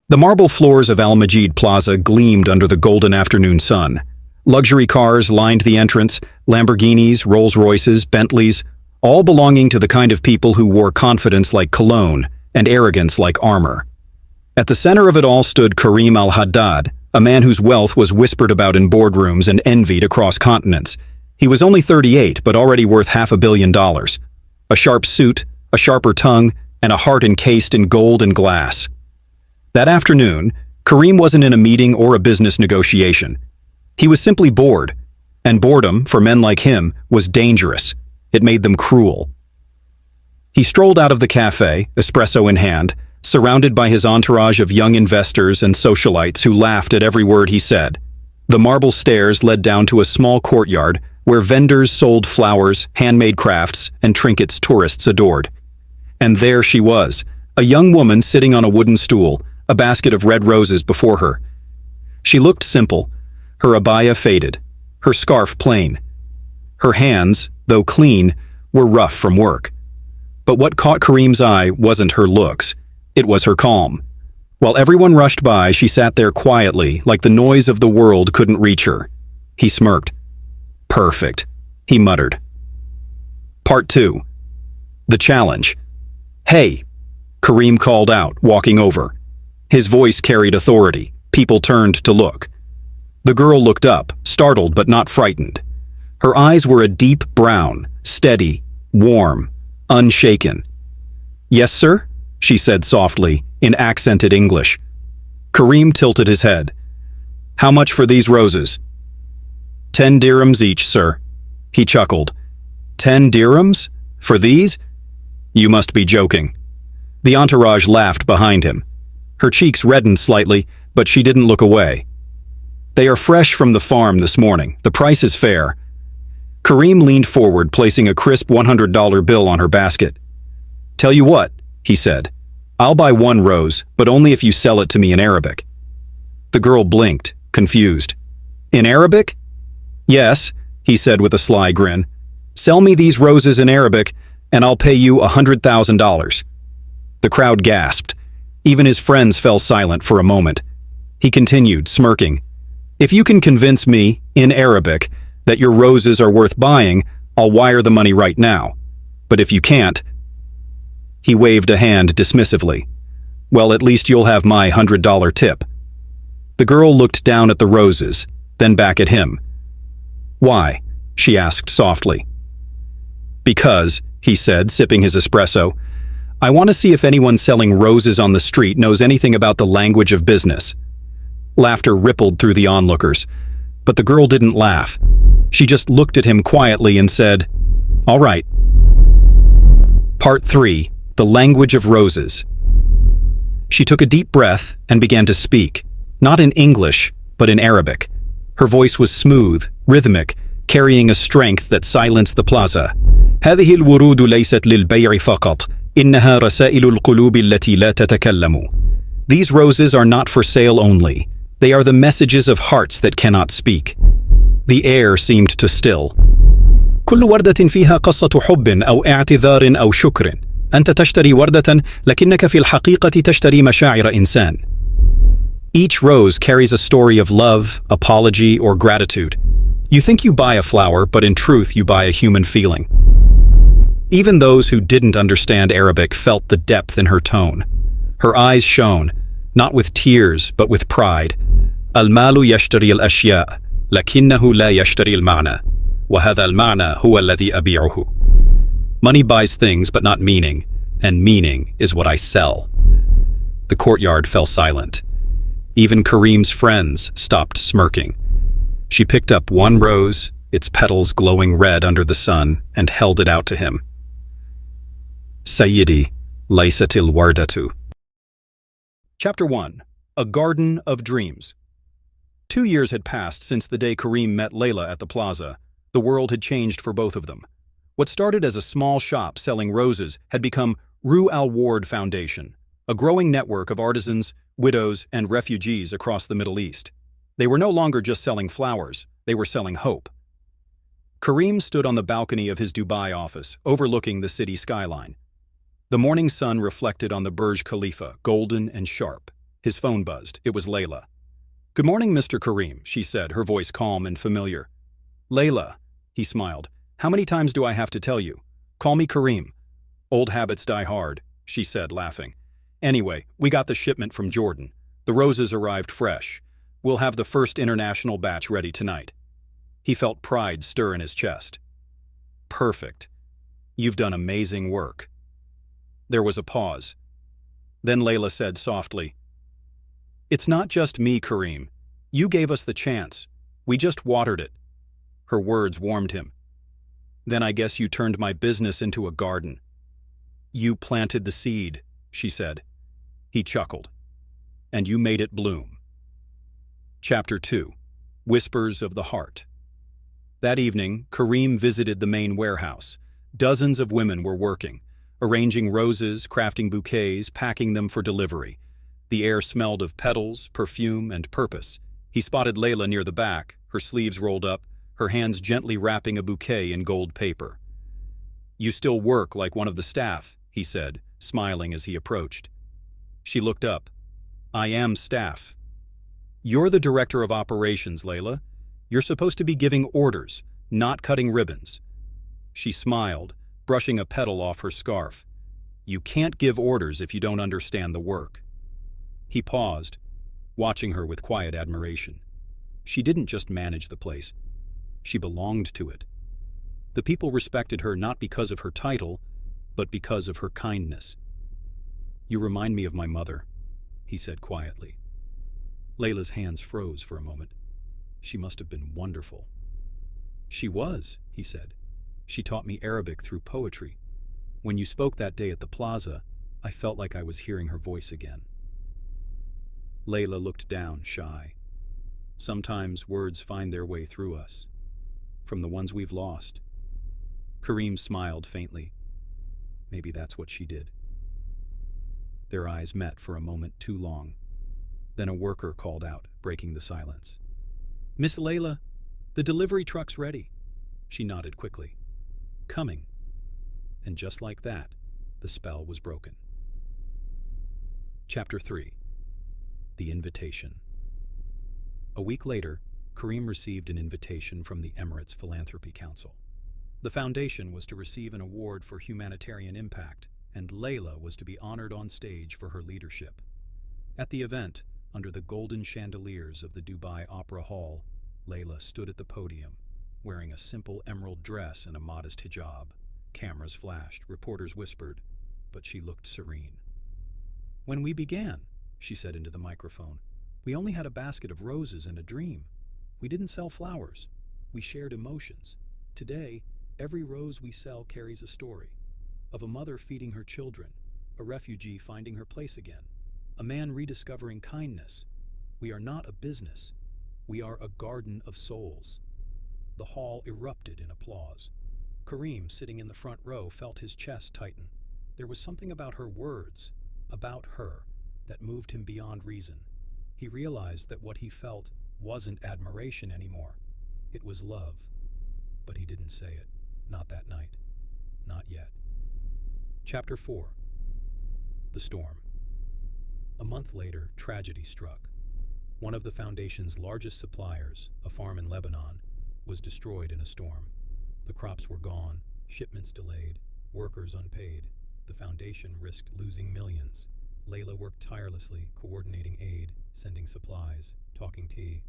The marble floors of Al Majid Plaza gleamed under the golden afternoon sun. Luxury cars lined the entrance, Lamborghinis, Rolls-Royces, Bentleys, all belonging to the kind of people who wore confidence like cologne and arrogance like armor. At the center of it all stood Karim al-Haddad, a man whose wealth was whispered about in boardrooms and envied across continents. He was only 38, but already worth $500 million. A sharp suit, a sharper tongue, and a heart encased in gold and glass. That afternoon, Karim wasn't in a meeting or a business negotiation. He was simply bored, and boredom, for men like him, was dangerous. It made them cruel. He strolled out of the cafe, espresso in hand, surrounded by his entourage of young investors and socialites who laughed at every word he said. The marble stairs led down to a small courtyard where vendors sold flowers, handmade crafts, and trinkets tourists adored. And there she was, a young woman sitting on a wooden stool, a basket of red roses before her. She looked simple, her abaya faded, her scarf plain. Her hands, though clean, were rough from work. But what caught Karim's eye wasn't her looks, it was her calm. While everyone rushed by, she sat there quietly, like the noise of the world couldn't reach her. He smirked. Perfect, he muttered. Part 2. The challenge. Hey, Karim called out, walking over. His voice carried authority. People turned to look. The girl looked up, startled but not frightened. Her eyes were a deep brown, steady, warm, unshaken. Yes, sir? She said softly, in accented English. Karim tilted his head. How much for these roses? 10 dirhams each, sir. He chuckled. 10 dirhams? For these? You must be joking. The entourage laughed behind him. Her cheeks reddened slightly, but she didn't look away. They are fresh from the farm this morning. The price is fair. Karim leaned forward, placing a crisp $100 bill on her basket. Tell you what, he said. I'll buy one rose, but only if you sell it to me in Arabic. The girl blinked, confused. In Arabic? Yes, he said with a sly grin. Sell me these roses in Arabic, and I'll pay you $100,000. The crowd gasped. Even his friends fell silent for a moment. He continued, smirking. If you can convince me, in Arabic, that your roses are worth buying, I'll wire the money right now. But if you can't... He waved a hand dismissively. Well, at least you'll have my $100 tip. The girl looked down at the roses, then back at him. Why? She asked softly. Because, he said, sipping his espresso, I want to see if anyone selling roses on the street knows anything about the language of business. Laughter rippled through the onlookers, but the girl didn't laugh. She just looked at him quietly and said, All right. Part 3. The Language of Roses. She took a deep breath and began to speak, not in English, but in Arabic. Her voice was smooth, rhythmic, carrying a strength that silenced the plaza. هذه الورود ليست للبيع فقط، إنها رسائل القلوب التي لا تتكلم. These roses are not for sale only. They are the messages of hearts that cannot speak. The air seemed to still. كل وردة فيها قصة حب أو اعتذار أو شكر. أنت تشتري وردة لكنك في الحقيقة تشتري مشاعر إنسان. Each rose carries a story of love, apology, or gratitude. You think you buy a flower, but in truth you buy a human feeling. Even those who didn't understand Arabic felt the depth in her tone. Her eyes shone, not with tears, but with pride. المال يشتري الأشياء، لكنه لا يشتري المعنى. وهذا المعنى هو الذي أبيعه. Money buys things, but not meaning, and meaning is what I sell. The courtyard fell silent. Even Karim's friends stopped smirking. She picked up one rose, its petals glowing red under the sun, and held it out to him. Sayyidi, laysatil wardatu. Chapter 1. A Garden of Dreams. 2 years had passed since the day Karim met Layla at the plaza. The world had changed for both of them. What started as a small shop selling roses had become Rue Al-Ward Foundation, a growing network of artisans, widows, and refugees across the Middle East. They were no longer just selling flowers, they were selling hope. Karim stood on the balcony of his Dubai office, overlooking the city skyline. The morning sun reflected on the Burj Khalifa, golden and sharp. His phone buzzed. It was Layla. "Good morning, Mr. Kareem," she said, her voice calm and familiar. "Layla," he smiled. "How many times do I have to tell you? Call me Kareem." "Old habits die hard," she said, laughing. "Anyway, we got the shipment from Jordan. The roses arrived fresh. We'll have the first international batch ready tonight." He felt pride stir in his chest. "Perfect. You've done amazing work." There was a pause. Then Layla said softly, "It's not just me, Kareem. You gave us the chance. We just watered it." Her words warmed him. "Then I guess you turned my business into a garden." "You planted the seed," she said. He chuckled. "And you made it bloom." Chapter 2. Whispers of the Heart. That evening, Kareem visited the main warehouse. Dozens of women were working, arranging roses, crafting bouquets, packing them for delivery. The air smelled of petals, perfume, and purpose. He spotted Layla near the back, her sleeves rolled up, her hands gently wrapping a bouquet in gold paper. "You still work like one of the staff," he said, smiling as he approached. She looked up. "I am staff." "You're the director of operations, Layla. You're supposed to be giving orders, not cutting ribbons." She smiled, brushing a petal off her scarf. "You can't give orders if you don't understand the work." He paused, watching her with quiet admiration. She didn't just manage the place. She belonged to it. The people respected her not because of her title, but because of her kindness. "You remind me of my mother," he said quietly. Layla's hands froze for a moment. She must have been wonderful. "She was," he said. "She taught me Arabic through poetry. When you spoke that day at the plaza, I felt like I was hearing her voice again." Layla looked down, shy. Sometimes words find their way through us, from the ones we've lost. Kareem smiled faintly. Maybe that's what she did. Their eyes met for a moment too long. Then a worker called out, breaking the silence. "Miss Layla, the delivery truck's ready." She nodded quickly. "Coming." And just like that, the spell was broken. Chapter 3. The Invitation. A week later, Kareem received an invitation from the Emirates Philanthropy Council. The foundation was to receive an award for humanitarian impact, and Layla was to be honored on stage for her leadership. At the event, under the golden chandeliers of the Dubai Opera Hall, Layla stood at the podium, wearing a simple emerald dress and a modest hijab. Cameras flashed, reporters whispered, but she looked serene. "When we began," she said into the microphone, "we only had a basket of roses and a dream. We didn't sell flowers. We shared emotions. Today, every rose we sell carries a story. Of a mother feeding her children, a refugee finding her place again, a man rediscovering kindness. We are not a business. We are a garden of souls." The hall erupted in applause. Kareem, sitting in the front row, felt his chest tighten. There was something about her words, about her, that moved him beyond reason. He realized that what he felt wasn't admiration anymore. It was love. But he didn't say it. Not that night. Not yet. Chapter 4. The Storm. A month later, tragedy struck. One of the foundation's largest suppliers, a farm in Lebanon, was destroyed in a storm. The crops were gone, shipments delayed, workers unpaid. The foundation risked losing millions. Layla worked tirelessly, coordinating aid, sending supplies, talking tea.